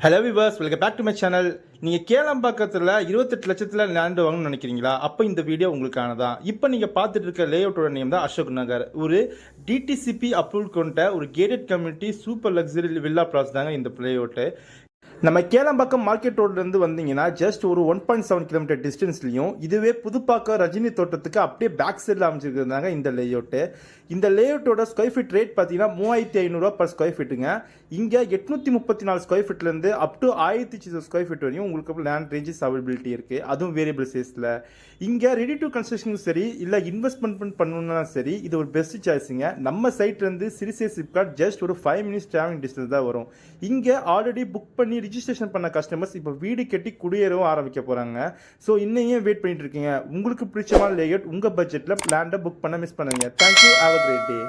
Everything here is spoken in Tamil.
Hello viewers, welcome back to my channel. நீங்கள் கேளம்பாக்கத்தில் 28 லட்சத்தில் லேண்டு வாங்கணும்னு நினைக்கிறீங்களா? அப்போ இந்த வீடியோ உங்களுக்கானதான். இப்போ நீங்கள் பார்த்துட்டு இருக்க லேஅவுட்டோட நேம் தான் அசோக் நகர். ஒரு டிடிசிபி அப்ரூவல் கொண்ட ஒரு gated community super luxury villa plots தாங்க இந்த லேஅவுட்டு. நம்ம கேளம்பாக்கம் மார்க்கெட் ரோட்லேருந்து வந்தீங்கன்னா ஜஸ்ட் ஒரு 1.7 கிலோமீட்டர் டிஸ்டன்ஸ்லையும், இதுவே புதுப்பாக்கம் ரஜினி தோட்டத்துக்கு அப்படியே பேக் சைடில் அமைச்சிருக்கிறதாங்க இந்த லேஅவுட்டு. இந்த லேஅவுட்டோட ஸ்கொயர் ஃபீட் ரேட் பார்த்தீங்கன்னா 3500 பர் ஸ்கொயர் ஃபீட்டுங்க. இங்கே 834 ஸ்கொயர் ஃபீட்லேருந்து அப் டு 1000 ஸ்கொயர் ஃபீட் வரையும் உங்களுக்கு லேண்ட் ரேஞ்சஸ் அவைலபிலிட்டி இருக்குது, அதுவும் வேரியபிள் சைஸில். இங்கே ரெடி டு கன்ஸ்ட்ரக்ஷனும் சரி, இல்லை இன்வெஸ்ட்மெண்ட் பண்ணணும்னா சரி, இது ஒரு பெஸ்ட் சாய்ஸுங்க. நம்ம சைட்லேருந்து சிறுசே சிப்காட் ஜஸ்ட் ஒரு 5 மினிட்ஸ் ட்ராவலிங் டிஸ்டன்ஸ் தான் வரும். இங்கே ஆல்ரெடி புக் பண்ணி ரிஜிஸ்ட்ரேஷன் பண்ண கஸ்டமர்ஸ் இப்போ வீடு கட்டி குடியேறவும் ஆரம்பிக்க போகிறாங்க. ஸோ இன்னையும் வெயிட் பண்ணிட்டு இருக்கீங்க. உங்களுக்கு பிடிச்சமான லேஅவுட் உங்கள் பட்ஜெட்டில் லேண்டை புக் பண்ண மிஸ் பண்ணுங்க. Thank you. Have a great day.